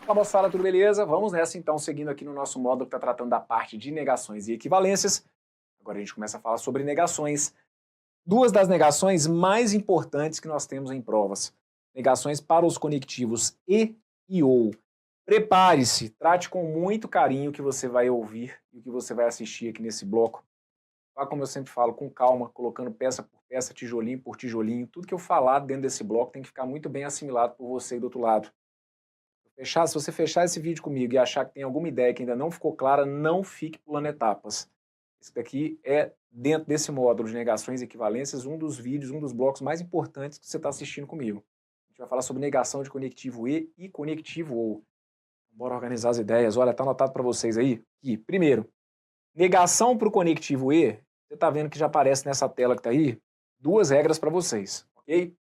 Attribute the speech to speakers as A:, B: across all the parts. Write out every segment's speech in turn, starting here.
A: Fala moçada, tudo beleza? Vamos nessa então, seguindo aqui no nosso módulo que está tratando da parte de negações e equivalências. Agora a gente começa a falar sobre negações. Duas das negações mais importantes que nós temos em provas. Negações para os conectivos e ou. Prepare-se, trate com muito carinho o que você vai ouvir e o que você vai assistir aqui nesse bloco. Vá, como eu sempre falo, com calma, colocando peça por peça, tijolinho por tijolinho. Tudo que eu falar dentro desse bloco tem que ficar muito bem assimilado por você e do outro lado. Se você fechar esse vídeo comigo e achar que tem alguma ideia que ainda não ficou clara, não fique pulando etapas. Esse daqui é, dentro desse módulo de negações e equivalências, um dos vídeos, um dos blocos mais importantes que você está assistindo comigo. A gente vai falar sobre negação de conectivo e conectivo ou. Bora organizar as ideias. Olha, está anotado para vocês aí. E, primeiro, negação para o conectivo e, você está vendo que já aparece nessa tela que está aí, duas regras para vocês, ok?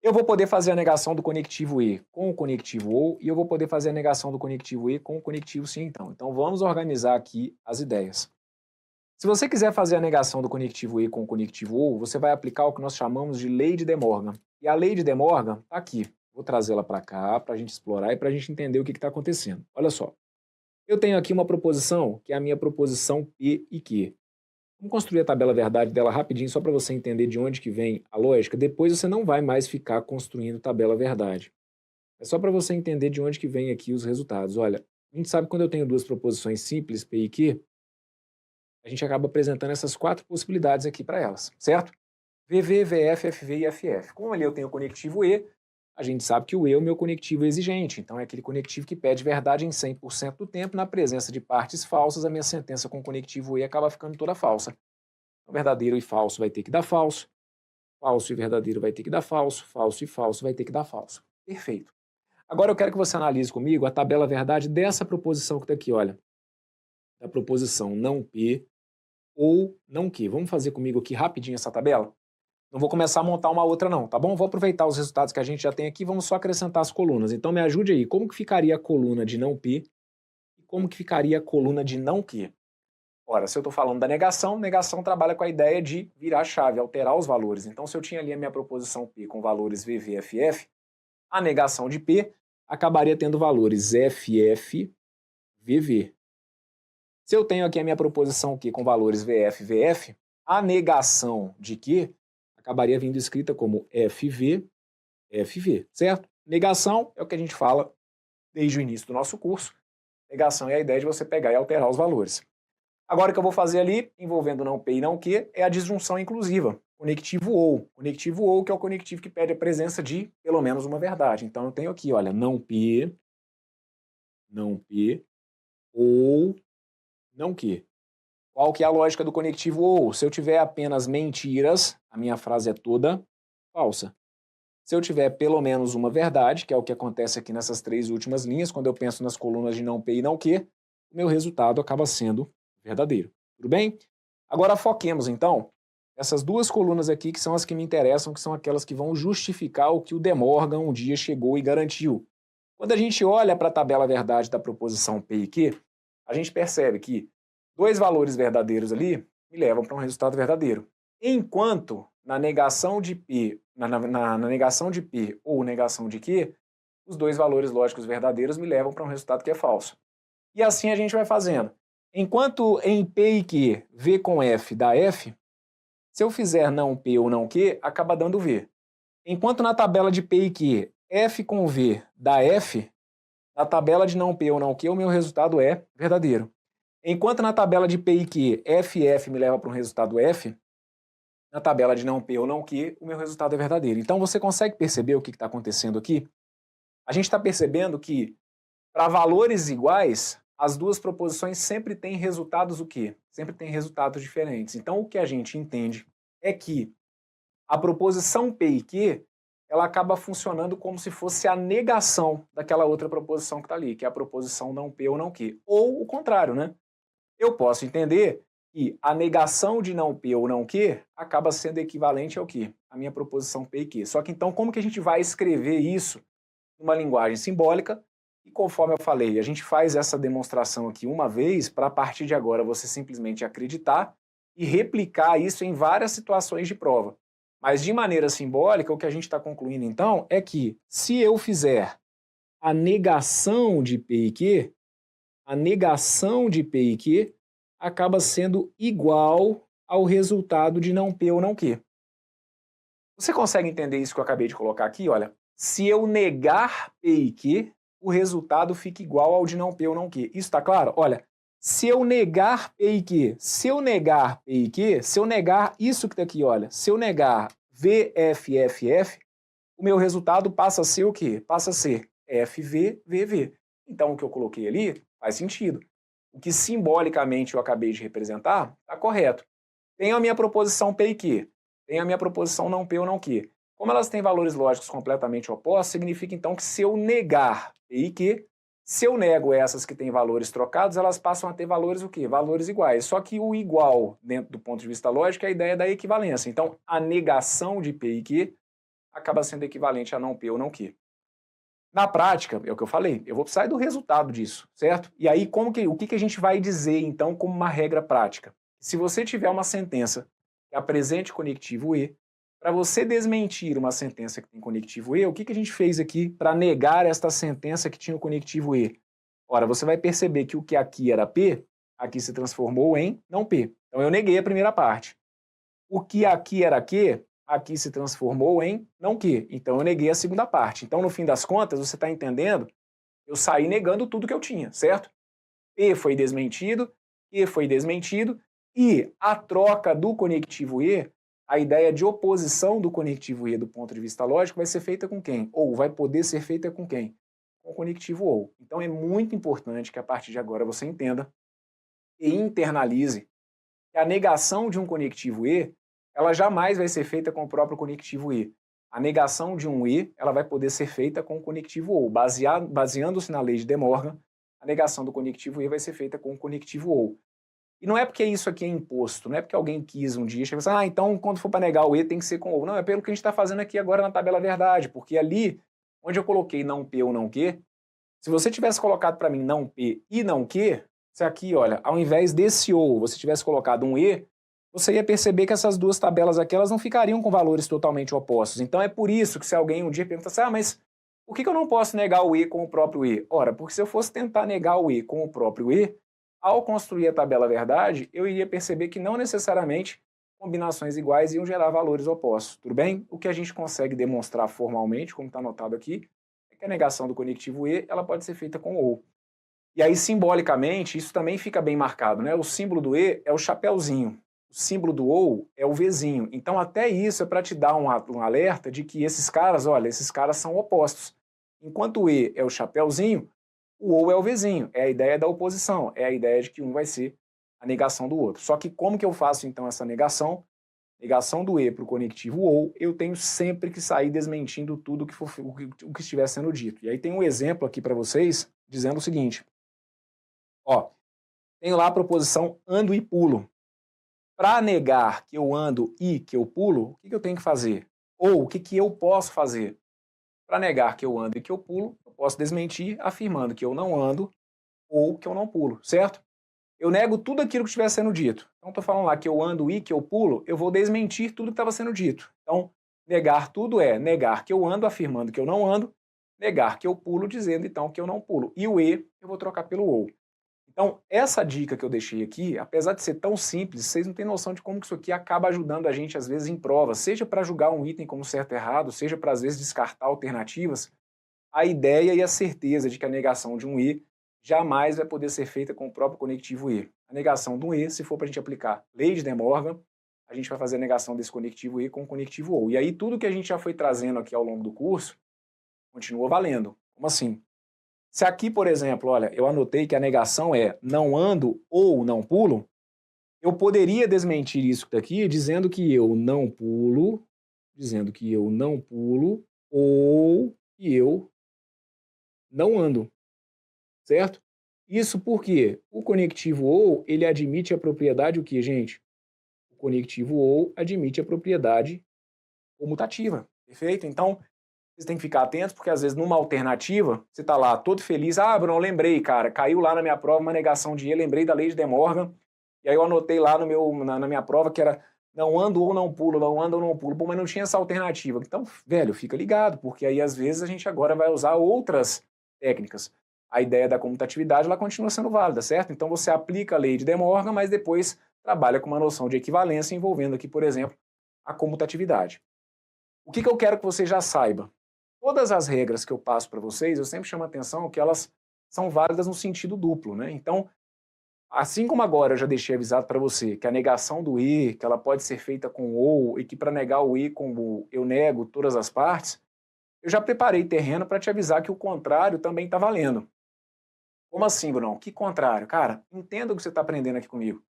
A: Eu vou poder fazer a negação do conectivo E com o conectivo OU e eu vou poder fazer a negação do conectivo E com o conectivo sim, então. Então vamos organizar aqui as ideias. Se você quiser fazer a negação do conectivo E com o conectivo OU, você vai aplicar o que nós chamamos de lei de De Morgan. E a lei de De Morgan está aqui. Vou trazê-la para cá para a gente explorar e para a gente entender o que está acontecendo. Olha só. Eu tenho aqui uma proposição, que é a minha proposição P e Q. Vamos construir a tabela verdade dela rapidinho, só para você entender de onde que vem a lógica. Depois você não vai mais ficar construindo tabela verdade. É só para você entender de onde que vem aqui os resultados. Olha, a gente sabe que quando eu tenho duas proposições simples, P e Q, a gente acaba apresentando essas quatro possibilidades aqui para elas, certo? VV, VF, FV e FF. Como ali eu tenho o conectivo E, a gente sabe que o E é o meu conectivo exigente, então é aquele conectivo que pede verdade em 100% do tempo. Na presença de partes falsas, a minha sentença com o conectivo E acaba ficando toda falsa. Então, verdadeiro e falso vai ter que dar falso, falso e verdadeiro vai ter que dar falso, falso e falso vai ter que dar falso. Perfeito. Agora eu quero que você analise comigo a tabela verdade dessa proposição que está aqui, olha. Da proposição não P ou não Q. Vamos fazer comigo aqui rapidinho essa tabela? Não vou começar a montar uma outra não, tá bom? Vou aproveitar os resultados que a gente já tem aqui, vamos só acrescentar as colunas. Então me ajude aí, como que ficaria a coluna de não P e como que ficaria a coluna de não Q? Ora, se eu estou falando da negação, negação trabalha com a ideia de virar a chave, alterar os valores. Então se eu tinha ali a minha proposição P com valores VV, FF, a negação de P acabaria tendo valores FF, VV. Se eu tenho aqui a minha proposição Q com valores VF, VF, a negação de Q acabaria vindo escrita como FV, FV, certo? Negação é o que a gente fala desde o início do nosso curso. Negação é a ideia de você pegar e alterar os valores. Agora o que eu vou fazer ali, envolvendo não P e não Q, é a disjunção inclusiva, conectivo OU. Conectivo OU, que é o conectivo que pede a presença de pelo menos uma verdade. Então eu tenho aqui, olha, não P, ou não Q. Qual que é a lógica do conectivo OU? Se eu tiver apenas mentiras, a minha frase é toda falsa. Se eu tiver pelo menos uma verdade, que é o que acontece aqui nessas três últimas linhas, quando eu penso nas colunas de não P e não Q, o meu resultado acaba sendo verdadeiro. Tudo bem? Agora foquemos, então, essas duas colunas aqui, que são as que me interessam, que são aquelas que vão justificar o que o De Morgan um dia chegou e garantiu. Quando a gente olha para a tabela verdade da proposição P e Q, a gente percebe que dois valores verdadeiros ali me levam para um resultado verdadeiro. Enquanto na negação de P, na negação de P ou negação de Q, os dois valores lógicos verdadeiros me levam para um resultado que é falso. E assim a gente vai fazendo. Enquanto em P e Q, V com F dá F, se eu fizer não P ou não Q, acaba dando V. Enquanto na tabela de P e Q, F com V dá F, na tabela de não P ou não Q, o meu resultado é verdadeiro. Enquanto na tabela de P e Q, FF me leva para um resultado F, na tabela de não P ou não Q, o meu resultado é verdadeiro. Então você consegue perceber o que está acontecendo aqui? A gente está percebendo que, para valores iguais, as duas proposições sempre têm resultados o quê? Sempre têm resultados diferentes. Então o que a gente entende é que a proposição P e Q, ela acaba funcionando como se fosse a negação daquela outra proposição que está ali, que é a proposição não P ou não Q. Ou o contrário, né? Eu posso entender que a negação de não P ou não Q acaba sendo equivalente ao quê? A minha proposição P e Q. Só que então como que a gente vai escrever isso numa linguagem simbólica? E conforme eu falei, a gente faz essa demonstração aqui uma vez para a partir de agora você simplesmente acreditar e replicar isso em várias situações de prova. Mas de maneira simbólica, o que a gente está concluindo então é que se eu fizer a negação de P e Q, a negação de P e Q acaba sendo igual ao resultado de não P ou não Q. Você consegue entender isso que eu acabei de colocar aqui? Olha, se eu negar P e Q, o resultado fica igual ao de não P ou não Q. Isso está claro? Olha, se eu negar P e Q, se eu negar P e Q, se eu negar isso que está aqui, olha, se eu negar VFFF, o meu resultado passa a ser o quê? Passa a ser FVVV. Então, o que eu coloquei ali faz sentido. O que simbolicamente eu acabei de representar está correto. Tenho a minha proposição P e Q, tenho a minha proposição não P ou não Q. Como elas têm valores lógicos completamente opostos, significa então que se eu negar P e Q, se eu nego essas que têm valores trocados, elas passam a ter valores o quê? Valores iguais. Só que o igual, dentro do ponto de vista lógico, é a ideia da equivalência. Então, a negação de P e Q acaba sendo equivalente a não P ou não Q. Na prática, é o que eu falei, eu vou precisar do resultado disso, certo? E aí, o que a gente vai dizer, então, como uma regra prática? Se você tiver uma sentença que apresente conectivo E, para você desmentir uma sentença que tem conectivo E, o que a gente fez aqui para negar esta sentença que tinha o conectivo E? Ora, você vai perceber que o que aqui era P, aqui se transformou em não P. Então, eu neguei a primeira parte. O que aqui era Q, aqui se transformou em não Q. Então, eu neguei a segunda parte. Então, no fim das contas, você está entendendo? Eu saí negando tudo que eu tinha, certo? P foi desmentido, E foi desmentido, e a troca do conectivo E, a ideia de oposição do conectivo E do ponto de vista lógico vai ser feita com quem? Ou vai poder ser feita com quem? Com o conectivo ou. Então, é muito importante que a partir de agora você entenda e internalize que a negação de um conectivo E, ela jamais vai ser feita com o próprio conectivo E. A negação de um E, ela vai poder ser feita com o conectivo OU. Baseando-se na lei de De Morgan, a negação do conectivo E vai ser feita com o conectivo OU. E não é porque isso aqui é imposto, não é porque alguém quis um dia, chega e fala, então quando for para negar o E tem que ser com OU. Não, é pelo que a gente está fazendo aqui agora na tabela verdade, porque ali, onde eu coloquei não P ou não Q, se você tivesse colocado para mim não P e não Q, se aqui, olha, ao invés desse OU, você tivesse colocado um E, você ia perceber que essas duas tabelas aqui, elas não ficariam com valores totalmente opostos. Então é por isso que se alguém um dia pergunta assim, mas por que eu não posso negar o E com o próprio E? Ora, porque se eu fosse tentar negar o E com o próprio E, ao construir a tabela verdade, eu iria perceber que não necessariamente combinações iguais iam gerar valores opostos, tudo bem? O que a gente consegue demonstrar formalmente, como está anotado aqui, é que a negação do conectivo E, ela pode ser feita com OU. E aí, simbolicamente, isso também fica bem marcado, né? O símbolo do E é o chapéuzinho, o símbolo do OU é o Vzinho. Então, até isso é para te dar um alerta de que esses caras, olha, esses caras são opostos. Enquanto o E é o chapéuzinho, o OU é o Vzinho. É a ideia da oposição, é a ideia de que um vai ser a negação do outro. Só que como que eu faço, então, essa negação? Negação do E para o conectivo OU, eu tenho sempre que sair desmentindo tudo o que estiver sendo dito. E aí tem um exemplo aqui para vocês, dizendo o seguinte. Ó, tenho lá a proposição ando e pulo. Para negar que eu ando e que eu pulo, o que eu tenho que fazer? Ou o que eu posso fazer? Para negar que eu ando e que eu pulo, eu posso desmentir afirmando que eu não ando ou que eu não pulo, certo? Eu nego tudo aquilo que estiver sendo dito. Então, estou falando lá que eu ando e que eu pulo, eu vou desmentir tudo que estava sendo dito. Então, negar tudo é negar que eu ando afirmando que eu não ando, negar que eu pulo dizendo então que eu não pulo. E o E eu vou trocar pelo OU. Então, essa dica que eu deixei aqui, apesar de ser tão simples, vocês não têm noção de como que isso aqui acaba ajudando a gente, às vezes, em provas, seja para julgar um item como certo ou errado, seja para, às vezes, descartar alternativas, a ideia e a certeza de que a negação de um E jamais vai poder ser feita com o próprio conectivo E. A negação de um E, se for para a gente aplicar lei de De Morgan, a gente vai fazer a negação desse conectivo E com o conectivo OU. E aí, tudo que a gente já foi trazendo aqui ao longo do curso, continua valendo. Como assim? Se aqui, por exemplo, olha, eu anotei que a negação é não ando ou não pulo, eu poderia desmentir isso daqui dizendo que eu não pulo, ou que eu não ando, certo? Isso porque o conectivo ou, ele admite a propriedade o que, gente? O conectivo ou admite a propriedade comutativa, perfeito? Então, vocês têm que ficar atentos, porque às vezes numa alternativa, você está lá todo feliz, Bruno, lembrei, cara, caiu lá na minha prova uma negação de E, lembrei da lei de De Morgan, e aí eu anotei lá na minha prova que era não ando ou não pulo, não ando ou não pulo, mas não tinha essa alternativa. Então, velho, fica ligado, porque aí às vezes a gente agora vai usar outras técnicas. A ideia da comutatividade ela continua sendo válida, certo? Então você aplica a lei de De Morgan, mas depois trabalha com uma noção de equivalência envolvendo aqui, por exemplo, a comutatividade. O que eu quero que você já saiba? Todas as regras que eu passo para vocês, eu sempre chamo a atenção que elas são válidas no sentido duplo, né? Então, assim como agora eu já deixei avisado para você que a negação do E, que ela pode ser feita com ou, e que para negar o E com o eu nego todas as partes, eu já preparei terreno para te avisar que o contrário também está valendo. Como assim, Bruno? Que contrário? Cara, entenda o que você está aprendendo aqui comigo.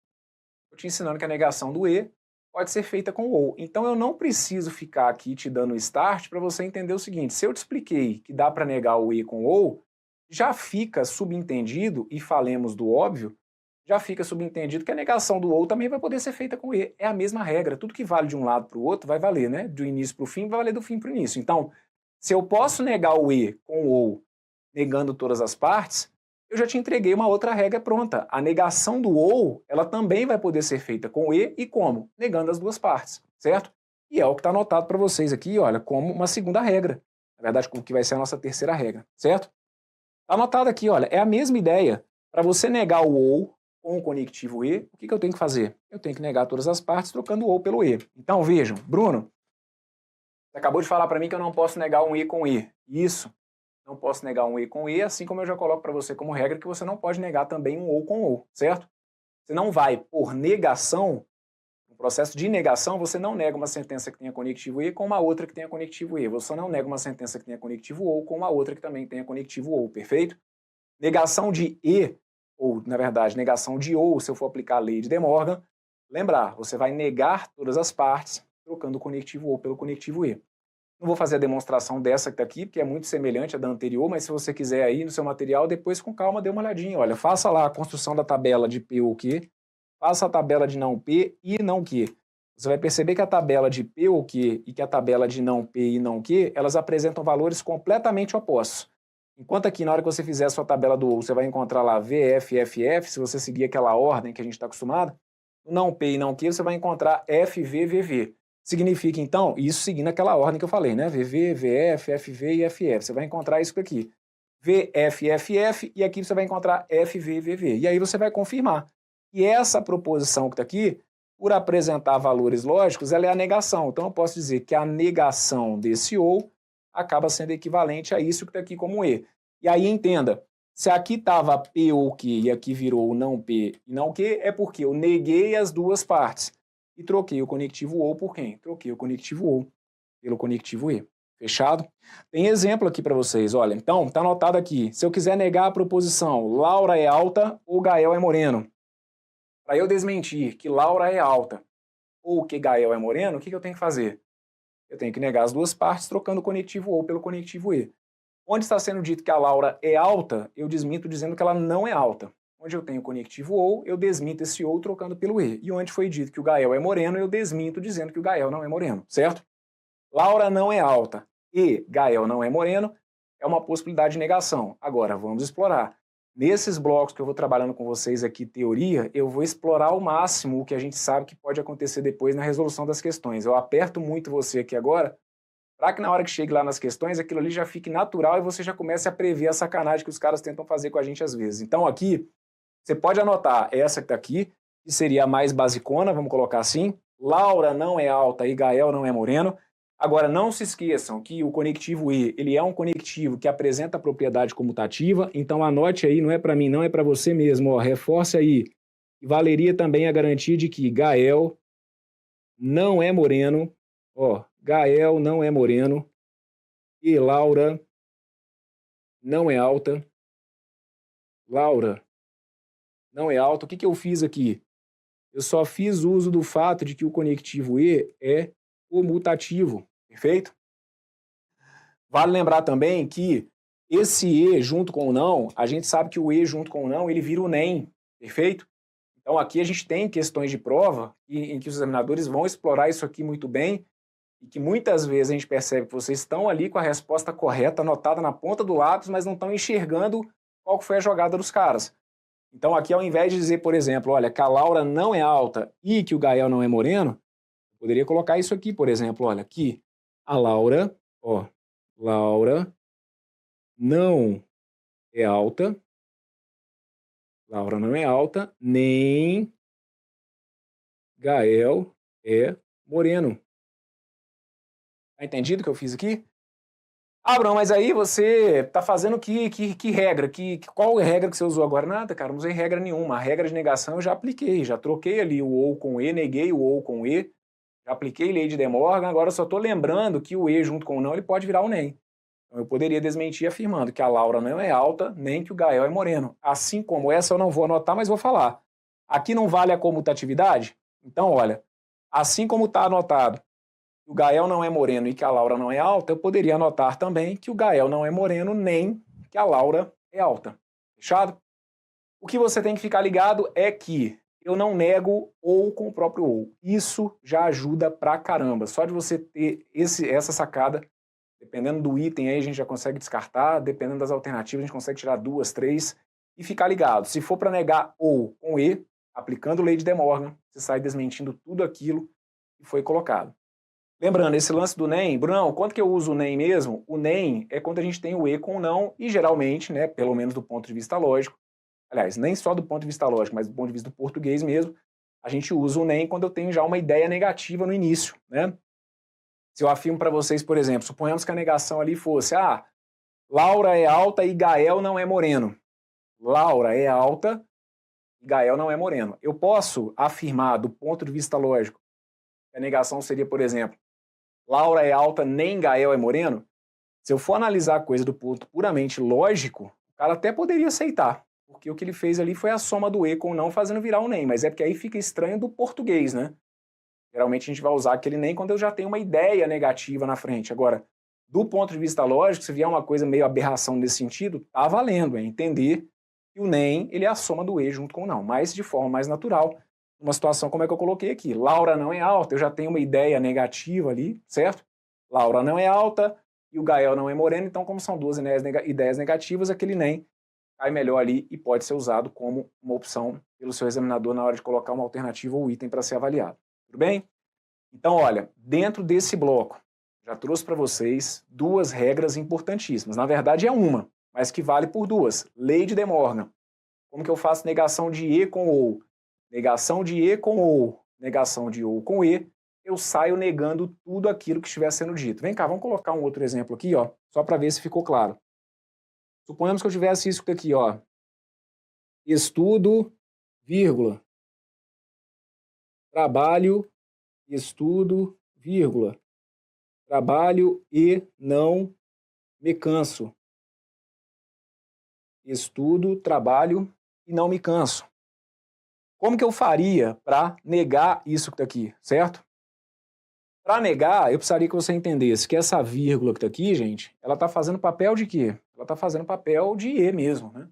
A: Estou te ensinando que a negação do E pode ser feita com ou. Então eu não preciso ficar aqui te dando start para você entender o seguinte: se eu te expliquei que dá para negar o E com ou, já fica subentendido, e falemos do óbvio, já fica subentendido que a negação do ou também vai poder ser feita com E. É a mesma regra. Tudo que vale de um lado para o outro vai valer, né? Do início para o fim vai valer do fim para o início. Então, se eu posso negar o E com ou, negando todas as partes, eu já te entreguei uma outra regra pronta. A negação do ou, ela também vai poder ser feita com e como? Negando as duas partes, certo? E é o que está anotado para vocês aqui, olha, como uma segunda regra. Na verdade, como que vai ser a nossa terceira regra, certo? Está anotado aqui, olha, é a mesma ideia. Para você negar o ou com o conectivo e, o que eu tenho que fazer? Eu tenho que negar todas as partes trocando o ou pelo e. Então, vejam, Bruno, você acabou de falar para mim que eu não posso negar um e com e. Isso. Não posso negar um e com e, assim como eu já coloco para você como regra que você não pode negar também um ou com ou, certo? Você não vai, por negação, no processo de negação, você não nega uma sentença que tenha conectivo e com uma outra que tenha conectivo e. Você não nega uma sentença que tenha conectivo ou com uma outra que também tenha conectivo ou, perfeito? Negação de e, ou, na verdade, negação de ou, se eu for aplicar a lei de De Morgan, lembrar, você vai negar todas as partes, trocando o conectivo ou pelo conectivo e. Não vou fazer a demonstração dessa que está aqui, porque é muito semelhante à da anterior, mas se você quiser aí no seu material, depois com calma dê uma olhadinha. Olha, faça lá a construção da tabela de P ou Q, faça a tabela de não P e não Q. Você vai perceber que a tabela de P ou Q e que a tabela de não P e não Q, elas apresentam valores completamente opostos. Enquanto aqui, na hora que você fizer a sua tabela do ou, você vai encontrar lá VF, FF, se você seguir aquela ordem que a gente está acostumado, no não P e não Q, você vai encontrar FV, VV. Significa, então, isso seguindo aquela ordem que eu falei, né? VV, VF, FV e FF. Você vai encontrar isso aqui. VF, FF, e aqui você vai encontrar FV, VV. E aí você vai confirmar. E essa proposição que está aqui, por apresentar valores lógicos, ela é a negação. Então eu posso dizer que a negação desse ou acaba sendo equivalente a isso que está aqui como E. E aí entenda, se aqui estava P ou Q e aqui virou não P e não Q, é porque eu neguei as duas partes. E troquei o conectivo ou por quem? Troquei o conectivo ou pelo conectivo e. Fechado? Tem exemplo aqui para vocês, olha. Então, tá anotado aqui. Se eu quiser negar a proposição Laura é alta ou Gael é moreno, para eu desmentir que Laura é alta ou que Gael é moreno, o que eu tenho que fazer? Eu tenho que negar as duas partes trocando o conectivo ou pelo conectivo e. Onde está sendo dito que a Laura é alta, eu desminto dizendo que ela não é alta. Onde eu tenho conectivo ou, eu desminto esse ou trocando pelo e. E onde foi dito que o Gael é moreno, eu desminto dizendo que o Gael não é moreno, certo? Laura não é alta e Gael não é moreno, é uma possibilidade de negação. Agora, vamos explorar. Nesses blocos que eu vou trabalhando com vocês aqui, teoria, eu vou explorar ao máximo o que a gente sabe que pode acontecer depois na resolução das questões. Eu aperto muito você aqui agora, para que na hora que chegue lá nas questões, aquilo ali já fique natural e você já comece a prever a sacanagem que os caras tentam fazer com a gente às vezes. Então aqui, você pode anotar essa que está aqui, que seria a mais basicona, vamos colocar assim. Laura não é alta e Gael não é moreno. Agora, não se esqueçam que o conectivo e, ele é um conectivo que apresenta propriedade comutativa, então anote aí, não é para mim, não é para você mesmo, ó, reforce aí. E valeria também a garantia de que Gael não é moreno, ó, Gael não é moreno e Laura não é alta. Laura não é alta. O que eu fiz aqui? Eu só fiz uso do fato de que o conectivo e é comutativo, perfeito? Vale lembrar também que esse e junto com o não, a gente sabe que o e junto com o não, ele vira o nem, perfeito? Então aqui a gente tem questões de prova em que os examinadores vão explorar isso aqui muito bem e que muitas vezes a gente percebe que vocês estão ali com a resposta correta anotada na ponta do lápis, mas não estão enxergando qual foi a jogada dos caras. Então aqui, ao invés de dizer, por exemplo, olha, que a Laura não é alta e que o Gael não é moreno, eu poderia colocar isso aqui, por exemplo, olha, que a Laura, ó, Laura não é alta, Laura não é alta, nem Gael é moreno. Tá entendido o que eu fiz aqui? Ah, Bruno, mas aí você tá fazendo que regra? Qual é a regra que você usou agora? Nada, cara, não usei regra nenhuma. A regra de negação eu já apliquei, já troquei ali o ou com e, neguei o ou com e, já apliquei lei de De Morgan, agora eu só tô lembrando que o e junto com o não ele pode virar o nem. Então eu poderia desmentir afirmando que a Laura não é alta, nem que o Gael é moreno. Assim como essa eu não vou anotar, mas vou falar. Aqui não vale a comutatividade? Então, olha, assim como está anotado que o Gael não é moreno e que a Laura não é alta, eu poderia anotar também que o Gael não é moreno nem que a Laura é alta. Fechado? O que você tem que ficar ligado é que eu não nego ou com o próprio ou. Isso já ajuda pra caramba. Só de você ter essa sacada, dependendo do item aí a gente já consegue descartar, dependendo das alternativas a gente consegue tirar 2, 3 e ficar ligado. Se for para negar ou com e, aplicando lei de De Morgan, você sai desmentindo tudo aquilo que foi colocado. Lembrando, esse lance do nem, Brunão, quando que eu uso o nem mesmo? O nem é quando a gente tem o e com o não, e geralmente, né, pelo menos do ponto de vista lógico, aliás, nem só do ponto de vista lógico, mas do ponto de vista do português mesmo, a gente usa o nem quando eu tenho já uma ideia negativa no início, né? Se eu afirmo para vocês, por exemplo, suponhamos que a negação ali fosse, Laura é alta e Gael não é moreno. Laura é alta e Gael não é moreno. Eu posso afirmar, do ponto de vista lógico, que a negação seria, por exemplo, Laura é alta, nem Gael é moreno? Se eu for analisar a coisa do ponto puramente lógico, o cara até poderia aceitar, porque o que ele fez ali foi a soma do e com o não fazendo virar o nem, mas é porque aí fica estranho do português, né? Geralmente a gente vai usar aquele nem quando eu já tenho uma ideia negativa na frente. Agora, do ponto de vista lógico, se vier uma coisa meio aberração nesse sentido, tá valendo, é entender que o nem ele é a soma do e junto com o não, mas de forma mais natural. Uma situação como é que eu coloquei aqui. Laura não é alta, eu já tenho uma ideia negativa ali, certo? Laura não é alta e o Gael não é moreno, então como são duas ideias negativas, aquele nem cai melhor ali e pode ser usado como uma opção pelo seu examinador na hora de colocar uma alternativa ou item para ser avaliado. Tudo bem? Então, olha, dentro desse bloco, já trouxe para vocês duas regras importantíssimas. Na verdade é uma, mas que vale por duas. Lei de De Morgan. Como que eu faço negação de e com ou? Negação de e com ou, negação de ou com e, eu saio negando tudo aquilo que estiver sendo dito. Vem cá, vamos colocar um outro exemplo aqui, ó, só para ver se ficou claro. Suponhamos que eu tivesse isso aqui, ó. Estudo, vírgula. Trabalho, estudo, vírgula. Trabalho e não me canso. Estudo, trabalho e não me canso. Como que eu faria para negar isso que está aqui, certo? Para negar, eu precisaria que você entendesse que essa vírgula que está aqui, gente, ela está fazendo papel de quê? Ela está fazendo papel de e mesmo, né?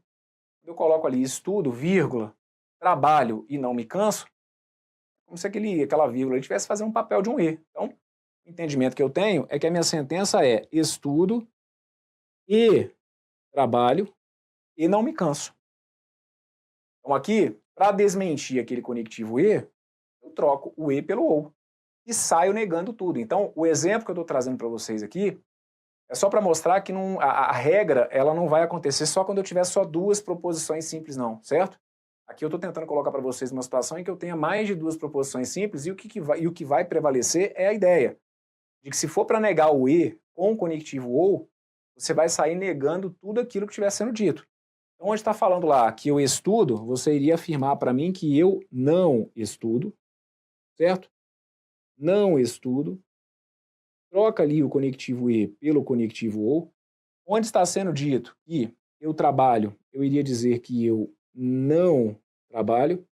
A: Eu coloco ali estudo, vírgula, trabalho e não me canso, como se aquela vírgula estivesse fazendo um papel de um e. Então, o entendimento que eu tenho é que a minha sentença é estudo e trabalho e não me canso. Então aqui, para desmentir aquele conectivo e, eu troco o e pelo ou e saio negando tudo. Então, o exemplo que eu estou trazendo para vocês aqui é só para mostrar que a regra ela não vai acontecer só quando eu tiver só duas proposições simples, não, certo? Aqui eu estou tentando colocar para vocês uma situação em que eu tenha mais de duas proposições simples e o que vai prevalecer é a ideia de que se for para negar o e com o conectivo ou, você vai sair negando tudo aquilo que estiver sendo dito. Então, onde está falando lá que eu estudo, você iria afirmar para mim que eu não estudo, certo? Não estudo. Troca ali o conectivo e pelo conectivo ou. Onde está sendo dito que eu trabalho, eu iria dizer que eu não trabalho.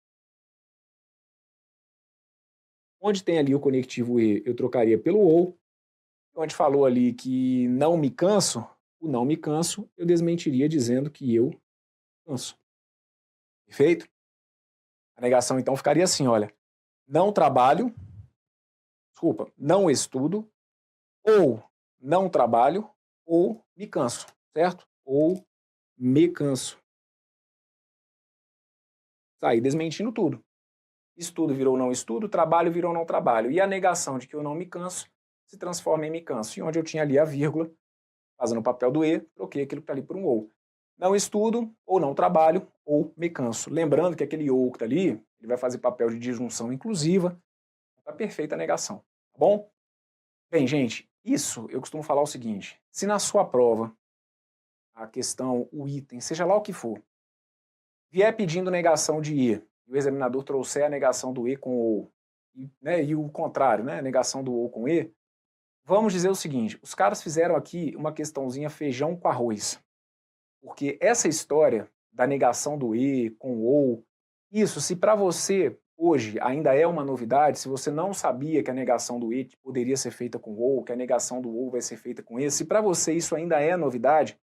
A: Onde tem ali o conectivo e, eu trocaria pelo ou. Onde falou ali que não me canso, o não me canso, eu desmentiria dizendo que eu canso. Perfeito? A negação então ficaria assim, olha, não trabalho, desculpa, não estudo, ou não trabalho, ou me canso, certo? Ou me canso. Saí desmentindo tudo. Estudo virou não estudo, trabalho virou não trabalho. E a negação de que eu não me canso se transforma em me canso. E onde eu tinha ali a vírgula, fazendo o papel do e, troquei aquilo que está ali por um ou. não estudo, ou não trabalho, ou me canso. Lembrando que aquele ou que está ali, ele vai fazer papel de disjunção inclusiva, tá perfeita a negação, tá bom? Bem, gente, isso eu costumo falar o seguinte, se na sua prova, a questão, o item, seja lá o que for, vier pedindo negação de E, e o examinador trouxer a negação do E com ou, e o contrário, né, a negação do ou com E, vamos dizer o seguinte, os caras fizeram aqui uma questãozinha feijão com arroz. Porque essa história da negação do E com o ou, isso, se para você hoje ainda é uma novidade, se você não sabia que a negação do E poderia ser feita com ou, que a negação do ou vai ser feita com E, se para você isso ainda é novidade,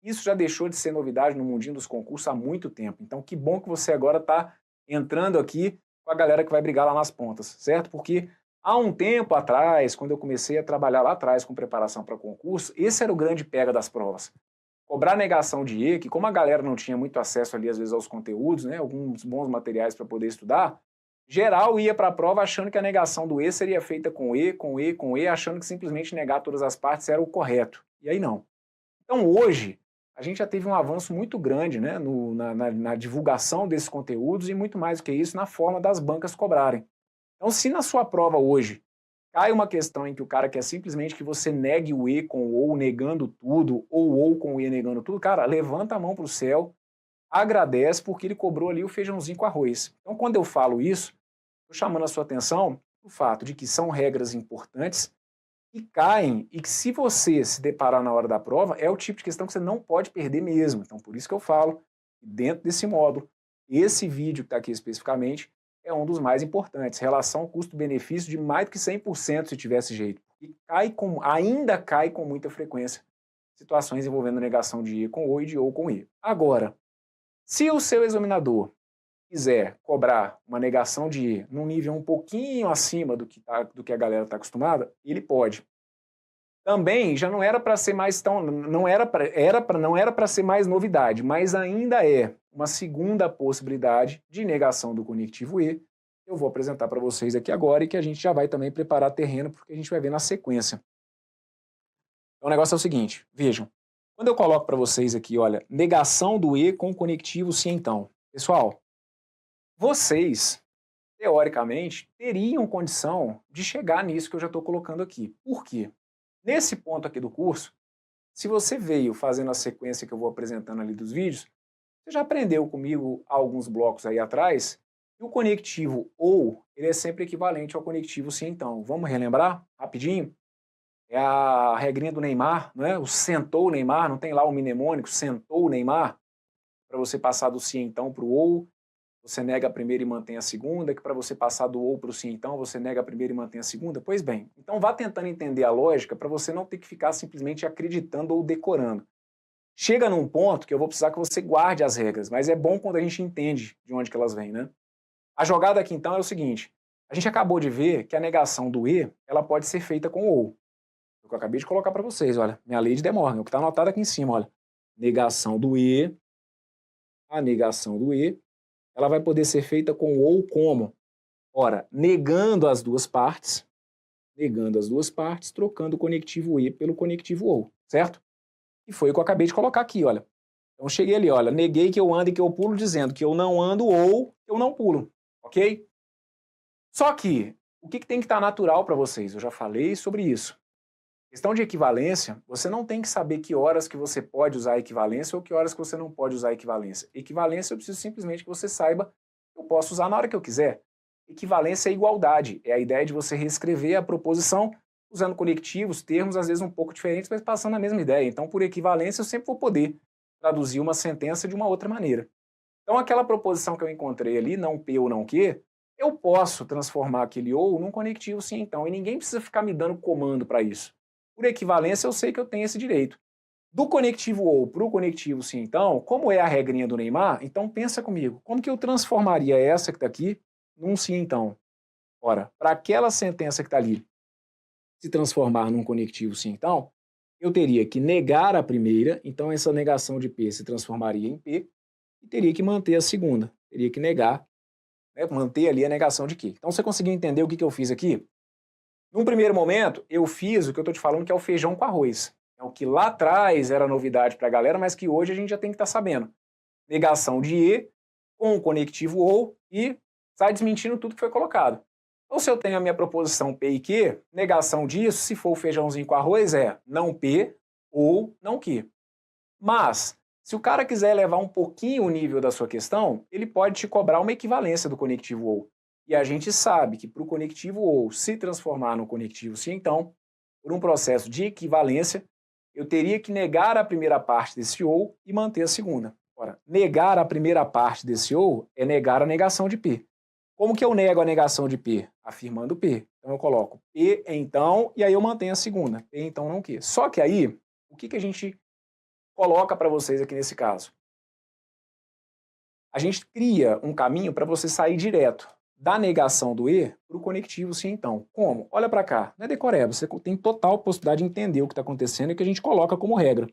A: isso já deixou de ser novidade no mundinho dos concursos há muito tempo. Então, que bom que você agora está entrando aqui com a galera que vai brigar lá nas pontas, certo? Porque há um tempo atrás, quando eu comecei a trabalhar lá atrás com preparação para concurso, esse era o grande pega das provas. Cobrar negação de E, que como a galera não tinha muito acesso ali às vezes aos conteúdos, né, alguns bons materiais para poder estudar, geral ia para a prova achando que a negação do E seria feita com E, com E, com E, achando que simplesmente negar todas as partes era o correto. E aí não. Então hoje, a gente já teve um avanço muito grande, né, na divulgação desses conteúdos e muito mais do que isso na forma das bancas cobrarem. Então se na sua prova hoje cai uma questão em que o cara quer simplesmente que você negue o E com o ou negando tudo, ou com o E negando tudo, cara, levanta a mão para o céu, agradece porque ele cobrou ali o feijãozinho com arroz. Então quando eu falo isso, estou chamando a sua atenção o fato de que são regras importantes que caem e que se você se deparar na hora da prova, é o tipo de questão que você não pode perder mesmo. Então por isso que eu falo, dentro desse módulo, esse vídeo que está aqui especificamente, é um dos mais importantes, relação custo-benefício de mais do que 100% se tivesse jeito. E ainda cai com muita frequência situações envolvendo negação de E com O e de O com E. Agora, se o seu examinador quiser cobrar uma negação de E num nível um pouquinho acima do que a galera está acostumada, ele pode. Também já não era para ser mais tão, não era para ser mais novidade, mas ainda é uma segunda possibilidade de negação do conectivo E. Eu vou apresentar para vocês aqui agora e que a gente já vai também preparar terreno porque a gente vai ver na sequência. Então, o negócio é o seguinte, vejam, quando eu coloco para vocês aqui, olha, negação do E com conectivo sim então. Pessoal, vocês, teoricamente, teriam condição de chegar nisso que eu já estou colocando aqui. Por quê? Nesse ponto aqui do curso, se você veio fazendo a sequência que eu vou apresentando ali dos vídeos, você já aprendeu comigo alguns blocos aí atrás, e o conectivo ou, ele é sempre equivalente ao conectivo sim então. Vamos relembrar rapidinho? É a regrinha do Neymar, não é? O sentou o Neymar, não tem lá o mnemônico, sentou o Neymar, para você passar do sim então para o ou, você nega a primeira e mantém a segunda, que para você passar do ou para o sim então, você nega a primeira e mantém a segunda? Pois bem, então vá tentando entender a lógica para você não ter que ficar simplesmente acreditando ou decorando. Chega num ponto que eu vou precisar que você guarde as regras, mas é bom quando a gente entende de onde que elas vêm, né? A jogada aqui então é o seguinte, a gente acabou de ver que a negação do E, ela pode ser feita com ou. O que eu acabei de colocar para vocês, olha, minha lei de De Morgan, o que está anotado aqui em cima, olha. Negação do E, a negação do E, ela vai poder ser feita com ou como? Ora, negando as duas partes, trocando o conectivo E pelo conectivo ou, certo? E foi o que eu acabei de colocar aqui, olha. Então cheguei ali, olha, neguei que eu ando e que eu pulo, dizendo que eu não ando ou que eu não pulo, ok? Só que, o que tem que estar natural para vocês? Eu já falei sobre isso. Questão de equivalência, você não tem que saber que horas que você pode usar a equivalência ou que horas que você não pode usar a equivalência. Equivalência eu preciso simplesmente que você saiba que eu posso usar na hora que eu quiser. Equivalência é igualdade, é a ideia de você reescrever a proposição usando conectivos, termos às vezes um pouco diferentes, mas passando a mesma ideia. Então, por equivalência, eu sempre vou poder traduzir uma sentença de uma outra maneira. Então, aquela proposição que eu encontrei ali, não P ou não Q, eu posso transformar aquele ou num conectivo sim então, e ninguém precisa ficar me dando comando para isso. Por equivalência, eu sei que eu tenho esse direito. Do conectivo ou para o conectivo sim então, como é a regrinha do Neymar, então pensa comigo, como que eu transformaria essa que está aqui num sim então? Ora, para aquela sentença que está ali se transformar num conectivo sim então, eu teria que negar a primeira, então essa negação de P se transformaria em P, e teria que manter a segunda, teria que negar, né, manter ali a negação de Q. Então você conseguiu entender o que eu fiz aqui? Num primeiro momento, eu fiz o que eu estou te falando que é o feijão com arroz. É o que lá atrás era novidade para a galera, mas que hoje a gente já tem que estar sabendo. Negação de E com o conectivo OU e sai desmentindo tudo que foi colocado. Ou se eu tenho a minha proposição P e Q, negação disso, se for o feijãozinho com arroz, é não P ou não Q. Mas, se o cara quiser elevar um pouquinho o nível da sua questão, ele pode te cobrar uma equivalência do conectivo OU. E a gente sabe que para o conectivo OU se transformar no conectivo sim, então, por um processo de equivalência, eu teria que negar a primeira parte desse OU e manter a segunda. Ora, negar a primeira parte desse OU é negar a negação de P. Como que eu nego a negação de P? Afirmando P. Então eu coloco P então, e aí eu mantenho a segunda. P então não Q. Só que aí, o que a gente coloca para vocês aqui nesse caso? A gente cria um caminho para você sair direto da negação do E para o conectivo sim então. Como? Olha para cá, não é decoreba, você tem total possibilidade de entender o que está acontecendo e que a gente coloca como regra.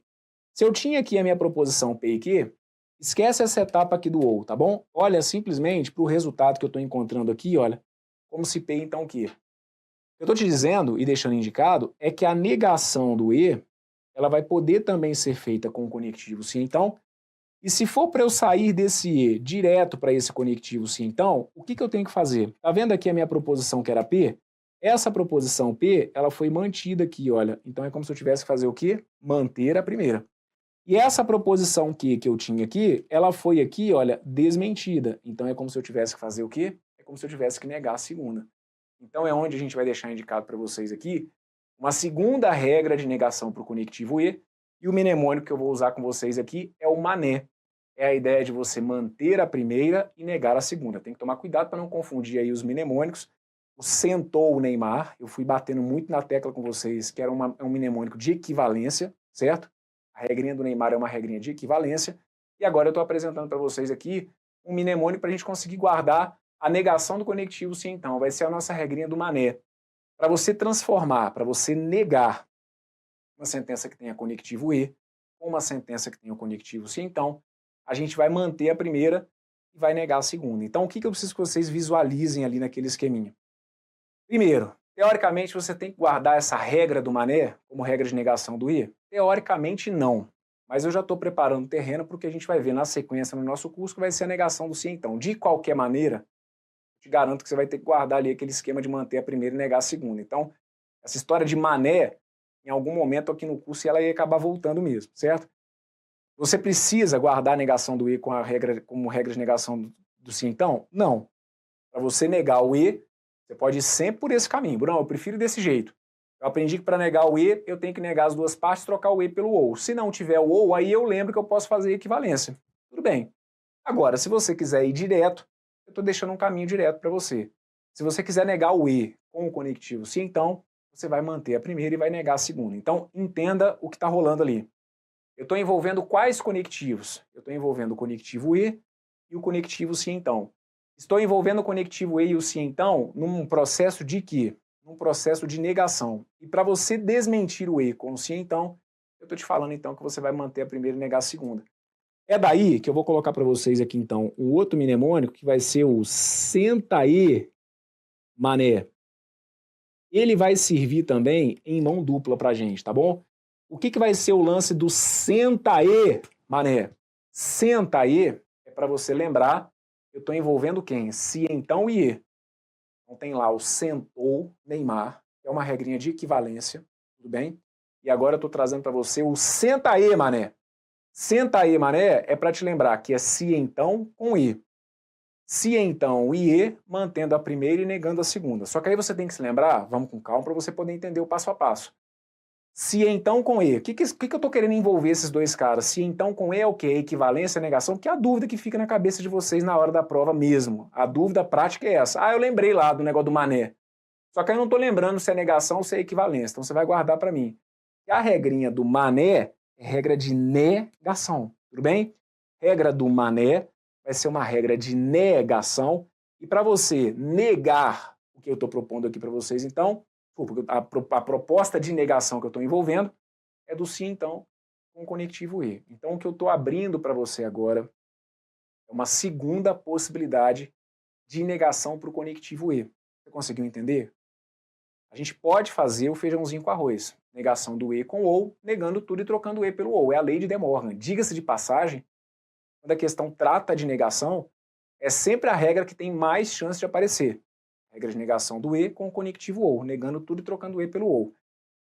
A: Se eu tinha aqui a minha proposição P e Q, esquece essa etapa aqui do OU, tá bom? Olha simplesmente para o resultado que eu estou encontrando aqui, olha, como se P então Q. O que eu estou te dizendo e deixando indicado é que a negação do E ela vai poder também ser feita com o conectivo sim então. E se for para eu sair desse E direto para esse conectivo sim então, o que eu tenho que fazer? Tá vendo aqui a minha proposição que era P? Essa proposição P, ela foi mantida aqui, olha. Então é como se eu tivesse que fazer o quê? Manter a primeira. E essa proposição Q que eu tinha aqui, ela foi aqui, olha, desmentida. Então é como se eu tivesse que fazer o quê? É como se eu tivesse que negar a segunda. Então é onde a gente vai deixar indicado para vocês aqui uma segunda regra de negação para o conectivo E, e o mnemônico que eu vou usar com vocês aqui é o mané. É a ideia de você manter a primeira e negar a segunda. Tem que tomar cuidado para não confundir aí os mnemônicos. O sentou o Neymar, eu fui batendo muito na tecla com vocês, que era um mnemônico de equivalência, certo? A regrinha do Neymar é uma regrinha de equivalência. E agora eu estou apresentando para vocês aqui um mnemônico para a gente conseguir guardar a negação do conectivo sim então. Vai ser a nossa regrinha do mané. Para você transformar, para você negar uma sentença que tenha conectivo E com uma sentença que tenha o conectivo sim então, a gente vai manter a primeira e vai negar a segunda. Então, o que eu preciso que vocês visualizem ali naquele esqueminha? Primeiro, teoricamente você tem que guardar essa regra do mané como regra de negação do I? Teoricamente não, mas eu já estou preparando o terreno para o que a gente vai ver na sequência no nosso curso, que vai ser a negação do sim então. De qualquer maneira, te garanto que você vai ter que guardar ali aquele esquema de manter a primeira e negar a segunda. Então, essa história de mané, em algum momento aqui no curso, ela ia acabar voltando mesmo, certo? Você precisa guardar a negação do E com a regra, como regra de negação do sim então? Não. Para você negar o E, você pode ir sempre por esse caminho. Bruno, eu prefiro desse jeito. Eu aprendi que para negar o E, eu tenho que negar as duas partes e trocar o E pelo OU. Se não tiver o OU, aí eu lembro que eu posso fazer equivalência. Tudo bem. Agora, se você quiser ir direto, eu estou deixando um caminho direto para você. Se você quiser negar o E com o conectivo sim então, você vai manter a primeira e vai negar a segunda. Então, entenda o que está rolando ali. Eu estou envolvendo quais conectivos? Eu estou envolvendo o conectivo E e o conectivo sim então. Estou envolvendo o conectivo E e o sim então num processo de quê? Num processo de negação. E para você desmentir o E com o sim então, eu estou te falando então que você vai manter a primeira e negar a segunda. É daí que eu vou colocar para vocês aqui então um outro mnemônico que vai ser o senta aí, mané. Ele vai servir também em mão dupla para a gente, tá bom? O que vai ser o lance do senta aí, mané? Senta aí é para você lembrar, eu estou envolvendo quem? Se, então e E. Então tem lá o sentou Neymar, que é uma regrinha de equivalência, tudo bem? E agora eu estou trazendo para você o senta aí, mané. Senta aí, mané, é para te lembrar que é se, então com I. Se, então e E, mantendo a primeira e negando a segunda. Só que aí você tem que se lembrar, vamos com calma para você poder entender o passo a passo. Se então com E. O que eu estou querendo envolver esses dois caras? Se então com E é o quê? Equivalência, negação? Que é a dúvida que fica na cabeça de vocês na hora da prova mesmo. A dúvida prática é essa. Ah, eu lembrei lá do negócio do mané. Só que eu não estou lembrando se é negação ou se é equivalência. Então você vai guardar para mim. E a regrinha do mané é regra de negação. Tudo bem? Regra do mané vai ser uma regra de negação. E para você negar o que eu estou propondo aqui para vocês, então, a proposta de negação que eu estou envolvendo é do sim, então, com o conectivo E. Então, o que eu estou abrindo para você agora é uma segunda possibilidade de negação para o conectivo E. Você conseguiu entender? a gente pode fazer o feijãozinho com arroz. Negação do E com ou, negando tudo e trocando o E pelo ou. É a lei de De Morgan. Diga-se de passagem, quando a questão trata de negação, é sempre a regra que tem mais chance de aparecer. Regra de negação do E com o conectivo ou, negando tudo e trocando o E pelo ou.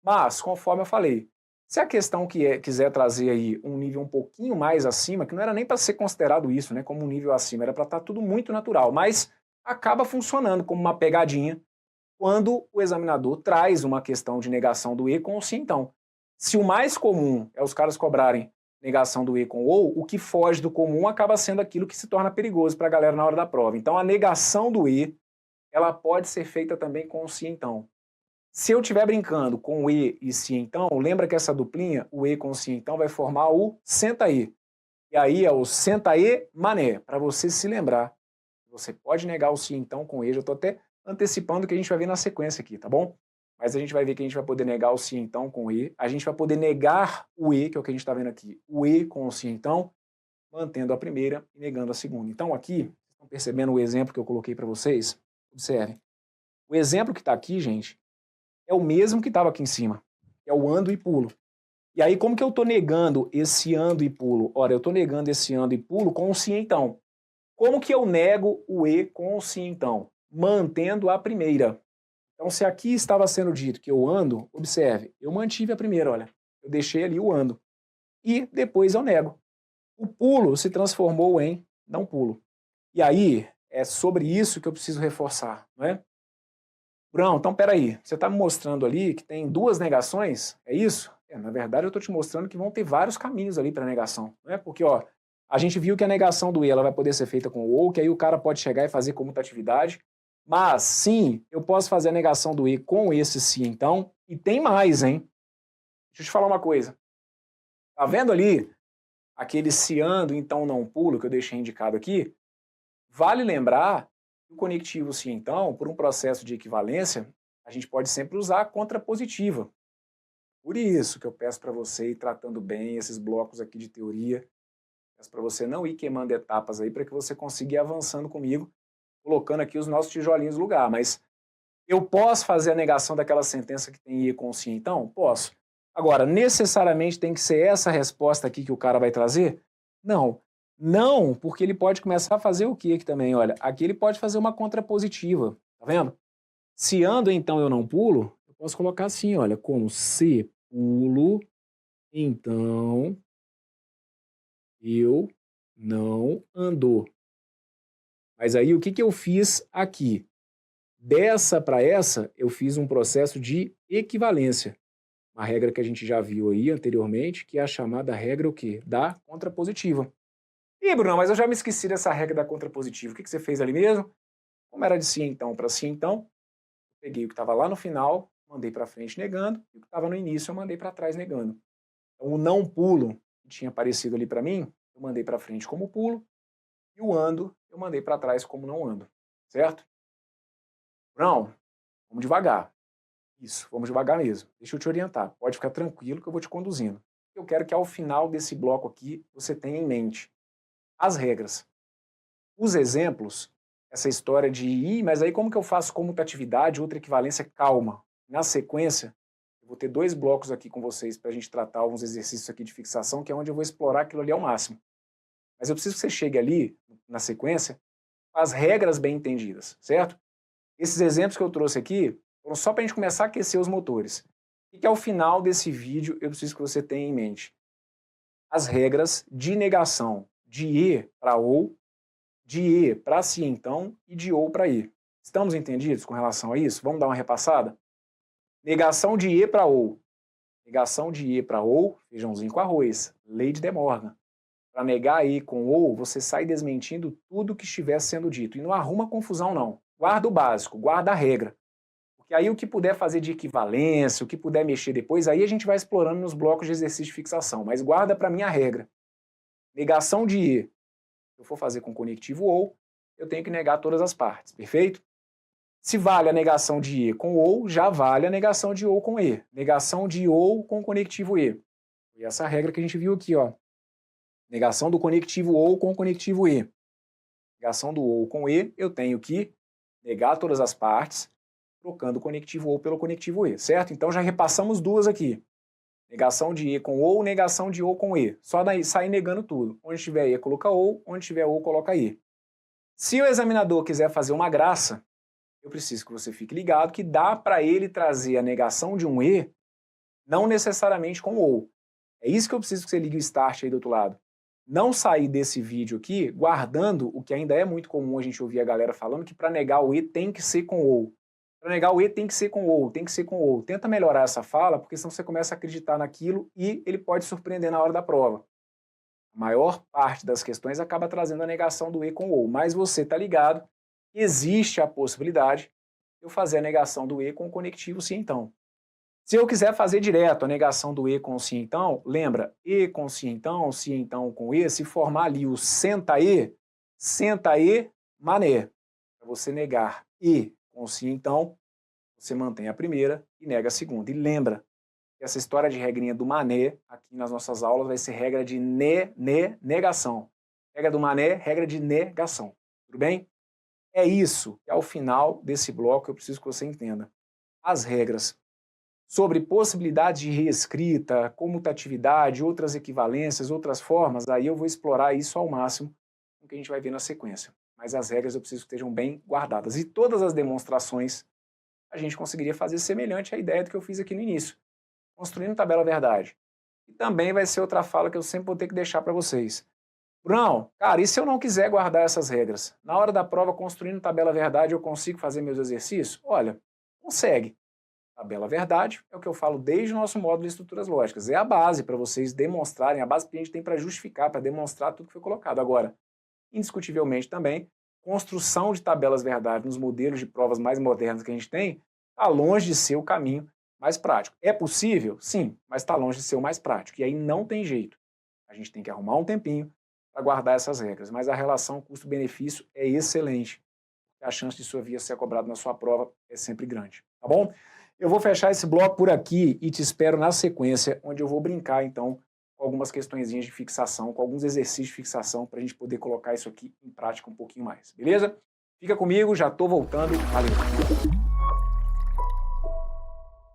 A: Mas, conforme eu falei, se a questão quiser trazer aí um nível um pouquinho mais acima, que não era nem para ser considerado isso, né, como um nível acima, era para estar tudo muito natural, mas acaba funcionando como uma pegadinha quando o examinador traz uma questão de negação do E com o sim então. Se o mais comum é os caras cobrarem negação do E com ou, o que foge do comum acaba sendo aquilo que se torna perigoso para a galera na hora da prova. Então a negação do E, ela pode ser feita também com o sim então. Se eu estiver brincando com o E e sim então, lembra que essa duplinha, o E com o sim então, vai formar o senta E. E aí é o senta E mané, para você se lembrar. Você pode negar o sim então com E, eu estou até antecipando o que a gente vai ver na sequência aqui, tá bom? Mas a gente vai ver que a gente vai poder negar o sim então com o E, a gente vai poder negar o E, que é o que a gente está vendo aqui, o E com o sim então, mantendo a primeira e negando a segunda. Então aqui, vocês estão percebendo o exemplo que eu coloquei para vocês? Observem. O exemplo que está aqui, gente, é o mesmo que estava aqui em cima, que é o ando e pulo. E aí, como que eu estou negando esse ando e pulo? Ora, eu estou negando esse ando e pulo com o sim então. Como que eu nego o E com o sim então? Mantendo a primeira. Então, se aqui estava sendo dito que eu ando, observe, eu mantive a primeira, olha. Eu deixei ali o ando. E depois eu nego. O pulo se transformou em não pulo. E aí, é sobre isso que eu preciso reforçar, não é? Brão, então peraí, você está me mostrando ali que tem duas negações, é isso? Na verdade, eu estou te mostrando que vão ter vários caminhos ali para negação, não é? Porque, ó, a gente viu que a negação do E ela vai poder ser feita com o ou, que aí o cara pode chegar e fazer comutatividade, mas, sim, eu posso fazer a negação do E com esse sim, então, e tem mais, hein? Deixa eu te falar uma coisa. Tá vendo ali aquele se ando, então não pulo, que eu deixei indicado aqui? Vale lembrar que o conectivo sim, então, por um processo de equivalência, a gente pode sempre usar a contrapositiva. Por isso que eu peço para você ir tratando bem esses blocos aqui de teoria, peço para você não ir queimando etapas aí, para que você consiga ir avançando comigo, colocando aqui os nossos tijolinhos no lugar. Mas eu posso fazer a negação daquela sentença que tem I com sim, então? Posso. Agora, necessariamente tem que ser essa resposta aqui que o cara vai trazer? Não. Não, porque ele pode começar a fazer o que aqui também? Olha, aqui ele pode fazer uma contrapositiva, tá vendo? Se ando, então eu não pulo, eu posso colocar assim, olha, como se pulo, então eu não ando. Mas aí o que eu fiz aqui? Dessa para essa, eu fiz um processo de equivalência. Uma regra que a gente já viu aí anteriormente, que é a chamada regra o quê? Da contrapositiva. Ih, Bruno, mas eu já me esqueci dessa regra da contrapositiva. O que você fez ali mesmo? Como era de sim então para sim então, eu peguei o que estava lá no final, mandei para frente negando, e o que estava no início eu mandei para trás negando. Então o não pulo, que tinha aparecido ali para mim, eu mandei para frente como pulo, e o ando eu mandei para trás como não ando. Certo? Não, vamos devagar. Isso, vamos devagar mesmo. Deixa eu te orientar. Pode ficar tranquilo que eu vou te conduzindo. Eu quero que ao final desse bloco aqui você tenha em mente as regras. Os exemplos, essa história de, mas aí como que eu faço comutatividade, outra equivalência? Calma. Na sequência, eu vou ter dois blocos aqui com vocês para a gente tratar alguns exercícios aqui de fixação, que é onde eu vou explorar aquilo ali ao máximo. Mas eu preciso que você chegue ali, na sequência, com as regras bem entendidas, certo? Esses exemplos que eu trouxe aqui foram só para a gente começar a aquecer os motores. E que ao final desse vídeo eu preciso que você tenha em mente as regras de negação de E para ou, de E para se então e de ou para E. Estamos entendidos com relação a isso? Vamos dar uma repassada? Negação de E para ou. Negação de E para ou, feijãozinho com arroz. Lei de De Morgan. Para negar E com ou, você sai desmentindo tudo que estiver sendo dito. E não arruma confusão, não. Guarda o básico, guarda a regra. Porque aí o que puder fazer de equivalência, o que puder mexer depois, aí a gente vai explorando nos blocos de exercício de fixação. Mas guarda para mim a regra. Negação de E. Se eu for fazer com conectivo ou, eu tenho que negar todas as partes, perfeito? Se vale a negação de E com ou, já vale a negação de ou com E. Negação de ou com conectivo E. E essa regra que a gente viu aqui, ó. Negação do conectivo ou com conectivo E. Negação do ou com E, eu tenho que negar todas as partes trocando o conectivo OU pelo conectivo E, certo? Então já repassamos duas aqui. Negação de E com OU, negação de OU com E. Só daí sair negando tudo. Onde tiver E, coloca OU, onde tiver OU, coloca E. Se o examinador quiser fazer uma graça, eu preciso que você fique ligado que dá para ele trazer a negação de um E, não necessariamente com OU. É isso que eu preciso que você ligue o start aí do outro lado. Não sair desse vídeo aqui guardando o que ainda é muito comum a gente ouvir a galera falando, que para negar o E tem que ser com OU. Para negar o E tem que ser com OU, tem que ser com OU. Tenta melhorar essa fala, porque senão você começa a acreditar naquilo e ele pode surpreender na hora da prova. A maior parte das questões acaba trazendo a negação do E com OU, mas você está ligado que existe a possibilidade de eu fazer a negação do E com o conectivo sim então. Se eu quiser fazer direto a negação do E com sim então, lembra, E com sim então com E, se formar ali o senta E, mané. Para você negar E com sim então, você mantém a primeira e nega a segunda. E lembra que essa história de regrinha do mané, aqui nas nossas aulas, vai ser regra de negação. Regra do mané, regra de negação. Tudo bem? É isso que ao final desse bloco eu preciso que você entenda. As regras sobre possibilidade de reescrita, comutatividade, outras equivalências, outras formas, aí eu vou explorar isso ao máximo, o que a gente vai ver na sequência. Mas as regras eu preciso que estejam bem guardadas. E todas as demonstrações a gente conseguiria fazer semelhante à ideia do que eu fiz aqui no início, construindo tabela verdade. E também vai ser outra fala que eu sempre vou ter que deixar para vocês. Brunão, cara, e se eu não quiser guardar essas regras? Na hora da prova, construindo tabela verdade, eu consigo fazer meus exercícios? Olha, consegue. Tabela verdade é o que eu falo desde o nosso módulo de estruturas lógicas. É a base para vocês demonstrarem, a base que a gente tem para justificar, para demonstrar tudo que foi colocado. Agora, indiscutivelmente também, construção de tabelas verdade nos modelos de provas mais modernos que a gente tem, está longe de ser o caminho mais prático. É possível? Sim, mas está longe de ser o mais prático. E aí não tem jeito. A gente tem que arrumar um tempinho para guardar essas regras. Mas a relação custo-benefício é excelente. A chance de sua via ser cobrada na sua prova é sempre grande. Tá bom? Eu vou fechar esse bloco por aqui e te espero na sequência, onde eu vou brincar, então, com algumas questõezinhas de fixação, com alguns exercícios de fixação, para a gente poder colocar isso aqui em prática um pouquinho mais. Beleza? Fica comigo, já estou voltando. Valeu!